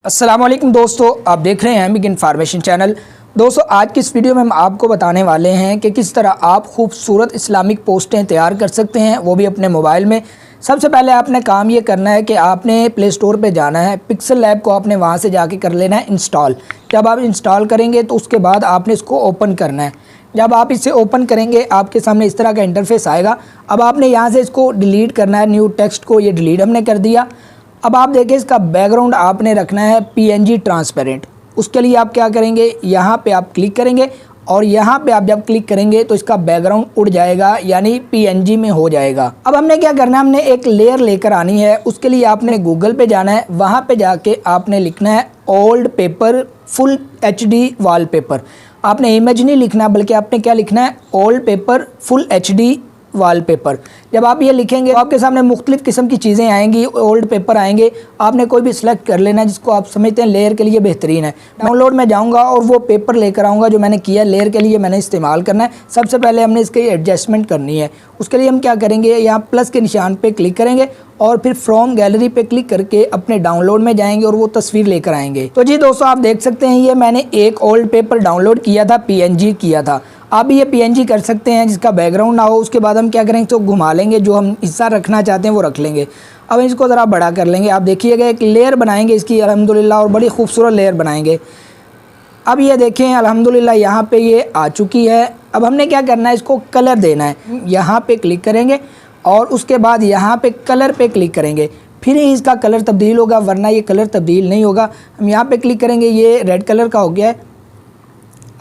अस्सलाम वालेकुम दोस्तों, आप देख रहे हैं बिग इन्फॉर्मेशन चैनल। दोस्तों, आज की इस वीडियो में हम आपको बताने वाले हैं कि किस तरह आप खूबसूरत इस्लामिक पोस्टें तैयार कर सकते हैं, वो भी अपने मोबाइल में। सबसे पहले आपने काम ये करना है कि आपने प्ले स्टोर पे जाना है, पिक्सल लैब को आपने वहाँ से जाके कर लेना है इंस्टॉल। जब आप इंस्टॉल करेंगे तो उसके बाद आपने इसको ओपन करना है। जब आप इसे ओपन करेंगे आपके सामने इस तरह का इंटरफेस आएगा। अब आपने यहाँ से इसको डिलीट करना है, न्यू टेक्स्ट को ये डिलीट हमने कर दिया। अब आप देखें, इसका बैकग्राउंड आपने रखना है PNG ट्रांसपेरेंट। उसके लिए आप क्या करेंगे, यहाँ पे आप क्लिक करेंगे और यहाँ पे आप जब क्लिक करेंगे तो इसका बैकग्राउंड उड़ जाएगा, यानी PNG में हो जाएगा। अब हमने क्या करना है, हमने एक लेयर लेकर आनी है। उसके लिए आपने गूगल पे जाना है, वहाँ पे जाके आपने लिखना है old paper full HD wallpaper. आपने इमेज नहीं लिखना, बल्कि आपने क्या लिखना है, old paper full HD wallpaper. जब आप ये लिखेंगे तो आपके सामने मुख्तलिफ़ किस्म की चीज़ें आएंगी, ओल्ड पेपर आएंगे। आपने कोई भी सिलेक्ट कर लेना है जिसको आप समझते हैं लेयर के लिए बेहतरीन है। डाउनलोड में जाऊंगा और वो पेपर लेकर आऊँगा जो मैंने किया, लेयर के लिए मैंने इस्तेमाल करना है। सबसे पहले हमने इसकी एडजस्टमेंट करनी है। उसके लिए हम क्या करेंगे, यहाँ प्लस के निशान पर क्लिक करेंगे और फिर फ्रॉम गैलरी पे क्लिक करके अपने डाउनलोड में जाएंगे और वो तस्वीर लेकर आएंगे। तो जी दोस्तों, आप देख सकते हैं ये मैंने एक ओल्ड पेपर डाउनलोड किया था, PNG किया था। आप भी ये PNG कर सकते हैं जिसका बैकग्राउंड ना हो। उसके बाद हम क्या करेंगे, तो घुमा लेंगे, जो हम हिस्सा रखना चाहते हैं वो रख लेंगे। अब इसको ज़रा बड़ा कर लेंगे। आप देखिएगा एक लेयर बनाएंगे इसकी अल्हम्दुलिल्लाह, और बड़ी खूबसूरत लेयर बनाएंगे। अब ये देखें अल्हम्दुलिल्लाह यहाँ पे ये आ चुकी है। अब हमने क्या करना है, इसको कलर देना है। यहाँ पे क्लिक करेंगे और उसके बाद यहाँ पे कलर पे क्लिक करेंगे, फिर ही इसका कलर तब्दील होगा, वरना ये कलर तब्दील नहीं होगा। हम यहाँ पे क्लिक करेंगे, ये रेड कलर का हो गया है।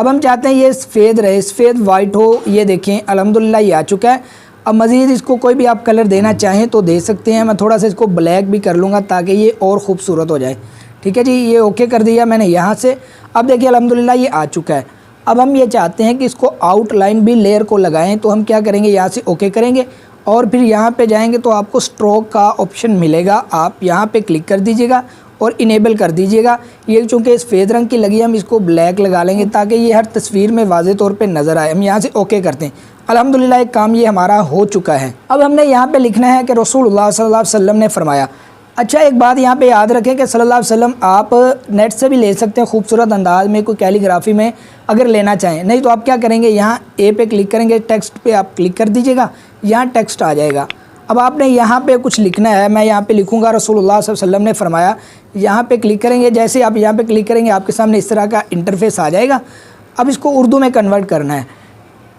अब हम चाहते हैं ये सफ़ेद रहे, सफ़ेद वाइट हो। ये देखें अल्हम्दुलिल्लाह ये आ चुका है। अब मज़ीद इसको कोई भी आप कलर देना चाहें तो दे सकते हैं। मैं थोड़ा सा इसको ब्लैक भी कर लूँगा ताकि ये और ख़ूबसूरत हो जाए। ठीक है जी, ये ओके कर दिया मैंने यहाँ से। अब देखिए अल्हम्दुलिल्लाह ये आ चुका है। अब हम ये चाहते हैं कि इसको आउटलाइन भी लेयर को लगाएं, तो हम क्या करेंगे, यहाँ से ओके करेंगे और फिर यहाँ पे जाएंगे तो आपको स्ट्रोक का ऑप्शन मिलेगा। आप यहाँ पे क्लिक कर दीजिएगा और इनेबल कर दीजिएगा। ये चूँकि सफ़ेद रंग की लगी, हम इसको ब्लैक लगा लेंगे ताकि ये हर तस्वीर में वाज़े तौर पे नज़र आए। हम यहाँ से ओके करते हैं। अल्हम्दुलिल्लाह एक काम ये हमारा हो चुका है। अब हमने यहाँ पे लिखना है कि रसूलुल्लाह सल्लल्लाहु अलैहि वसल्लम ने फरमाया। अच्छा, एक बात यहाँ पे याद रखें कि सल्लल्लाहु अलैहि वसल्लम आप नेट से भी ले सकते हैं, खूबसूरत अंदाज में, कोई कैलीग्राफी में अगर लेना चाहें। नहीं तो आप क्या करेंगे, यहाँ ए पे क्लिक करेंगे, टेक्स्ट पे आप क्लिक कर दीजिएगा, यहाँ टेक्स्ट आ जाएगा। अब आपने यहाँ पे कुछ लिखना है। मैं यहाँ पे लिखूँगा रसूलुल्लाह सल्लल्लाहु अलैहि वसल्लम ने फरमाया। यहाँ पे क्लिक करेंगे, जैसे आप यहाँ पे क्लिक करेंगे आपके सामने इस तरह का इंटरफेस आ जाएगा। अब इसको उर्दू में कन्वर्ट करना है,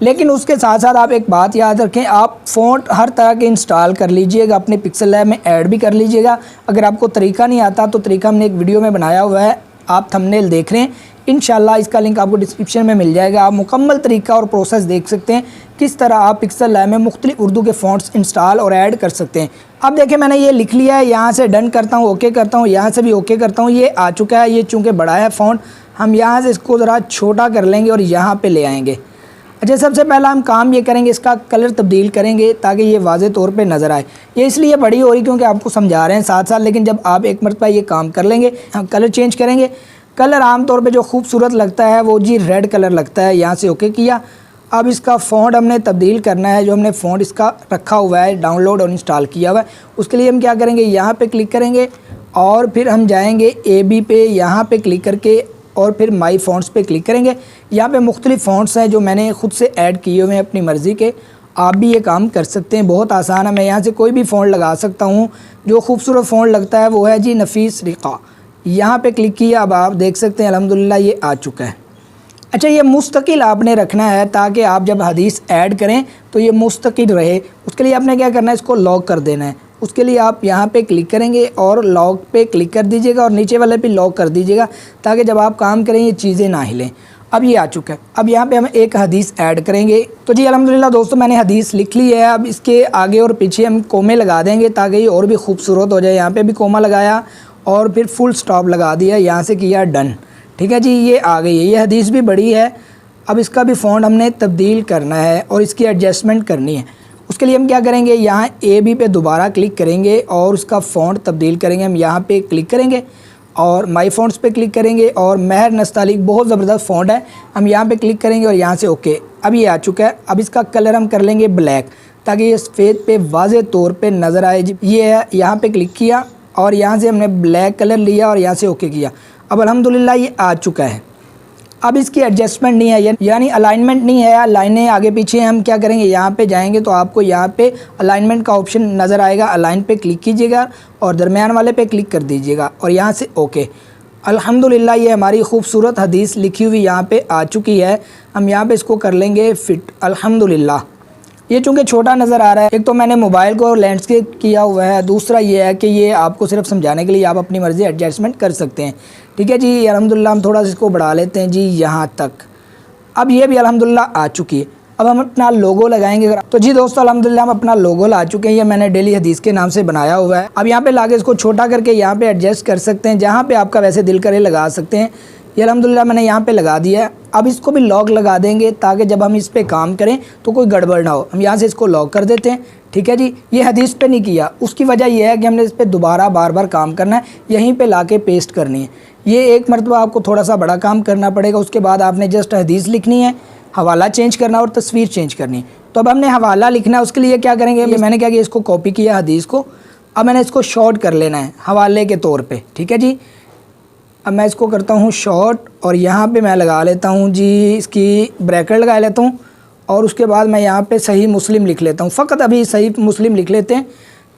लेकिन उसके साथ साथ आप एक बात याद रखें, आप फ़ॉन्ट हर तरह के इंस्टॉल कर लीजिएगा, अपने पिक्सल लैब में ऐड भी कर लीजिएगा। अगर आपको तरीका नहीं आता तो तरीका हमने एक वीडियो में बनाया हुआ है, आप थंबनेल देख रहे हैं, इंशाल्लाह इसका लिंक आपको डिस्क्रिप्शन में मिल जाएगा। आप मुकम्मल तरीका और प्रोसेस देख सकते हैं किस तरह आप पिक्सल लैब में मुख्तलिफ उर्दू के फ़ॉन्ट्स इंस्टॉल और ऐड कर सकते हैं। अब देखिए मैंने ये लिख लिया है, यहाँ से डन करता हूँ, ओके करता हूँ, यहाँ से भी ओके करता हूँ। ये आ चुका है। ये चूँकि बड़ा है फ़ॉन्ट, हम यहाँ से इसको ज़रा छोटा कर लेंगे और यहाँ पर ले आएँगे। अच्छा, सबसे पहला हम काम ये करेंगे, इसका कलर तब्दील करेंगे ताकि ये वाज़े तौर पे नज़र आए। ये इसलिए बड़ी हो रही क्योंकि आपको समझा रहे हैं साथ साथ, लेकिन जब आप एक मरतबा ये काम कर लेंगे, हम कलर चेंज करेंगे। कलर आमतौर पे जो खूबसूरत लगता है वो जी रेड कलर लगता है। यहाँ से ओके किया। अब इसका फ़ॉन्ट हमने तब्दील करना है, जो हमने फ़ॉन्ट इसका रखा हुआ है, डाउनलोड और इंस्टॉल किया हुआ है। उसके लिए हम क्या करेंगे, यहाँ पे क्लिक करेंगे और फिर हम जाएंगे AB पे, यहाँ पे क्लिक करके और फिर माई फ़ॉन्ट्स पे क्लिक करेंगे। यहाँ पे मुख्तलिफ़ फ़ॉन्ट्स हैं जो मैंने ख़ुद से ऐड किए हुए हैं अपनी मर्ज़ी के। आप भी ये काम कर सकते हैं, बहुत आसान है। मैं यहाँ से कोई भी फ़ॉन्ट लगा सकता हूँ। जो खूबसूरत फ़ॉन्ट लगता है वो है जी नफ़ीस रिक़ा। यहाँ पे क्लिक किया। अब आप देख सकते हैं अल्हम्दुलिल्लाह ये आ चुका है। अच्छा, ये मुस्तकिल आपने रखना है ताकि आप जब हदीस ऐड करें तो ये मुस्तकिल रहे। उसके लिए आपने क्या करना है, इसको लॉक कर देना है। उसके लिए आप यहाँ पे क्लिक करेंगे और लॉक पे क्लिक कर दीजिएगा और नीचे वाले पे लॉक कर दीजिएगा ताकि जब आप काम करें ये चीज़ें ना हिलें। अब ये आ चुका है। अब यहाँ पे हम एक हदीस ऐड करेंगे। तो जी अल्हम्दुलिल्लाह दोस्तों, मैंने हदीस लिख ली है। अब इसके आगे और पीछे हम कोमे लगा देंगे ताकि ये और भी खूबसूरत हो जाए। यहाँ पे भी कोमा लगाया और फिर फुल स्टॉप लगा दिया, यहाँ से किया डन। ठीक है जी, ये आ गई है। ये हदीस भी बड़ी है। अब इसका भी फ़ॉन्ट हमने तब्दील करना है और इसकी एडजस्टमेंट करनी है। उसके लिए हम क्या करेंगे, यहाँ AB पे दोबारा क्लिक करेंगे और उसका फ़ॉन्ट तब्दील करेंगे। हम यहाँ पे क्लिक करेंगे और माई फ़ॉन्ट्स पे क्लिक करेंगे और महर नस्तालिक बहुत ज़बरदस्त फ़ॉन्ट है। हम यहाँ पे क्लिक करेंगे और यहाँ से ओके। अब ये आ चुका है। अब इसका कलर हम कर लेंगे ब्लैक ताकि ये सफ़ेद पे वाज़े तौर पे नज़र आए। ये है, यहाँ पे क्लिक किया और यहाँ से हमने ब्लैक कलर लिया और यहाँ से ओके किया। अब अल्हम्दुलिल्लाह ये आ चुका है। अब इसकी एडजस्टमेंट नहीं है, यानी अलाइनमेंट नहीं है, लाइनें आगे पीछे। हम क्या करेंगे, यहाँ पे जाएंगे तो आपको यहाँ पे अलाइनमेंट का ऑप्शन नज़र आएगा। अलाइन पे क्लिक कीजिएगा और दरमियान वाले पे क्लिक कर दीजिएगा और यहाँ से ओके। अल्हम्दुलिल्लाह ये हमारी खूबसूरत हदीस लिखी हुई यहाँ पे आ चुकी है। हम यहाँ पे इसको कर लेंगे फिट। अल्हम्दुलिल्लाह ये चूँकि छोटा नज़र आ रहा है, एक तो मैंने मोबाइल को लैंडस्केप किया हुआ है, दूसरा ये है कि ये आपको सिर्फ समझाने के लिए आप अपनी मर्ज़ी एडजस्टमेंट कर सकते हैं। ठीक है जी, अल्हम्दुलिल्लाह हम थोड़ा सा इसको बढ़ा लेते हैं जी यहाँ तक। अब ये भी अल्हम्दुलिल्लाह आ चुकी है। अब हम अपना लोगो लगाएंगे अगर, तो जी दोस्तों अल्हम्दुलिल्लाह हम अपना लोगो ला चुके हैं। ये मैंने डेली हदीस के नाम से बनाया हुआ है। अब यहाँ पे लाके इसको छोटा करके यहाँ पे एडजस्ट कर सकते हैं, जहाँ पे आपका वैसे दिल करे लगा सकते हैं। ये अल्हम्दुलिल्लाह मैंने यहाँ पे लगा दिया है। अब इसको भी लॉक लगा देंगे ताकि जब हम इस पे काम करें तो कोई गड़बड़ ना हो। हम यहाँ से इसको लॉक कर देते हैं। ठीक है जी, ये हदीस पे नहीं किया, उसकी वजह यह है कि हमने इस पर दोबारा बार बार काम करना है, यहीं पे लाके पेस्ट करनी है। ये एक मरतबा आपको थोड़ा सा बड़ा काम करना पड़ेगा। उसके बाद आपने जस्ट हदीस लिखनी है, हवाला चेंज करना और तस्वीर चेंज करनी है। तो अब हमने हवाला लिखना है, उसके लिए क्या करेंगे, मैंने क्या किया, इसको कॉपी किया हदीस को। अब मैंने इसको शॉर्ट कर लेना है हवाले के तौर पे। ठीक है जी, अब मैं इसको करता हूँ शॉर्ट और यहाँ पे मैं लगा लेता हूँ जी, इसकी ब्रैकेट लगा लेता हूँ और उसके बाद मैं यहाँ पे सही मुस्लिम लिख लेता हूँ। फ़कत अभी सही मुस्लिम लिख लेते हैं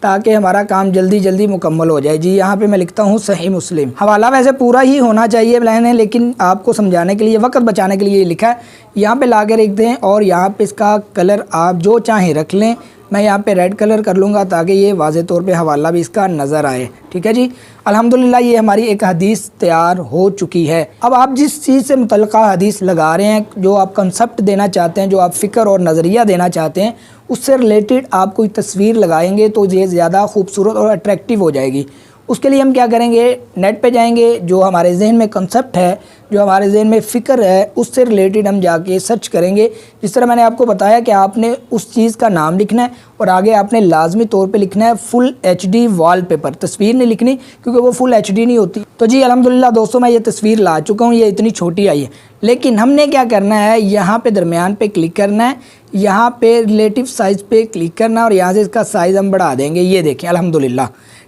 ताकि हमारा काम जल्दी जल्दी मुकम्मल हो जाए। जी यहाँ पे मैं लिखता हूँ सही मुस्लिम। हवाला वैसे पूरा ही होना चाहिए मैंने, लेकिन आपको समझाने के लिए, वक्त बचाने के लिए ये लिखा है। यहाँ पे ला के रख दें और यहाँ पे इसका कलर आप जो चाहें रख लें। मैं यहाँ पे रेड कलर कर लूँगा ताकि ये वाज़े तौर पे हवाला भी इसका नज़र आए। ठीक है जी, अल्हम्दुलिल्लाह ये हमारी एक हदीस तैयार हो चुकी है। अब आप जिस चीज़ से मुतल्लिक़ा हदीस लगा रहे हैं, जो आप कंसेप्ट देना चाहते हैं, जो आप फ़िक्र और नज़रिया देना चाहते हैं, उससे रिलेटेड आप कोई तस्वीर लगाएंगे तो ये ज़्यादा खूबसूरत और अट्रैक्टिव हो जाएगी। उसके लिए हम क्या करेंगे, नेट पे जाएंगे, जो हमारे जहन में कंसेप्ट है, जो हमारे जहन में फ़िक्र है, उससे रिलेटेड हम जाके सर्च करेंगे। जिस तरह मैंने आपको बताया कि आपने उस चीज़ का नाम लिखना है और आगे आपने लाजमी तौर पे लिखना है फुल HD वॉलपेपर। तस्वीर नहीं लिखनी क्योंकि वो फुल HD नहीं होती। तो जी अल्हम्दुलिल्लाह दोस्तों मैं ये तस्वीर ला चुका हूँ। ये इतनी छोटी आई है, लेकिन हमने क्या करना है, यहाँ पे दरमियान पे क्लिक करना है, यहाँ पे रिलेटिव साइज़ पे क्लिक करना है और यहाँ से इसका साइज़ हम बढ़ा देंगे। ये देखें अल्हम्दुलिल्लाह,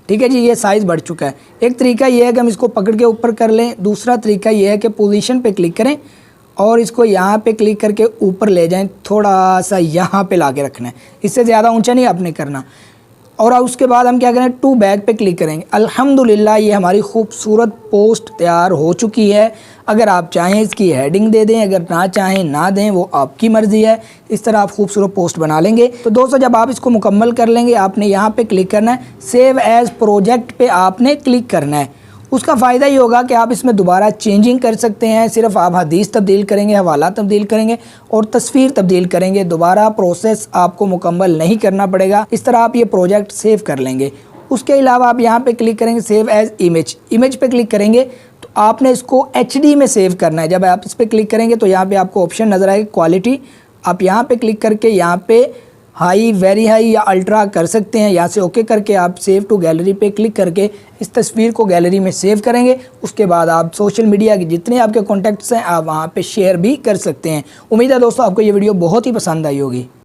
ठीक है जी, ये साइज़ बढ़ चुका है। एक तरीका ये है कि हम इसको पकड़ के ऊपर कर लें। दूसरा तरीका ये है कि पोजीशन पे क्लिक करें और इसको यहाँ पे क्लिक करके ऊपर ले जाएं, थोड़ा सा यहाँ पे ला के रखना है, इससे ज़्यादा ऊंचा नहीं आपने करना। और उसके बाद हम क्या करें, टू बैक पे क्लिक करेंगे। अल्हम्दुलिल्लाह ये हमारी खूबसूरत पोस्ट तैयार हो चुकी है। अगर आप चाहें इसकी हेडिंग दे दें, अगर ना चाहें ना दें, वो आपकी मर्ज़ी है। इस तरह आप खूबसूरत पोस्ट बना लेंगे। तो दोस्तों जब आप इसको मुकम्मल कर लेंगे, आपने यहाँ पे क्लिक करना है, सेव एज़ प्रोजेक्ट पे आपने क्लिक करना है। उसका फ़ायदा ये होगा कि आप इसमें दोबारा चेंजिंग कर सकते हैं। सिर्फ आप हदीस तब्दील करेंगे, हवाला तब्दील करेंगे और तस्वीर तब्दील करेंगे। दोबारा प्रोसेस आपको मुकम्मल नहीं करना पड़ेगा। इस तरह आप ये प्रोजेक्ट सेव कर लेंगे। उसके अलावा आप यहाँ पे क्लिक करेंगे सेव एज़ इमेज। इमेज पे क्लिक करेंगे तो आपने इसको HD में सेव करना है। जब आप इस पर क्लिक करेंगे तो यहाँ पर आपको ऑप्शन नज़र आएगा क्वालिटी। आप यहाँ पर क्लिक करके यहाँ पर हाई, वेरी हाई या अल्ट्रा कर सकते हैं। यहाँ से ओके करके आप सेव टू गैलरी पे क्लिक करके इस तस्वीर को गैलरी में सेव करेंगे। उसके बाद आप सोशल मीडिया के जितने आपके कॉन्टैक्ट्स हैं आप वहाँ पे शेयर भी कर सकते हैं। उम्मीद है दोस्तों आपको ये वीडियो बहुत ही पसंद आई होगी।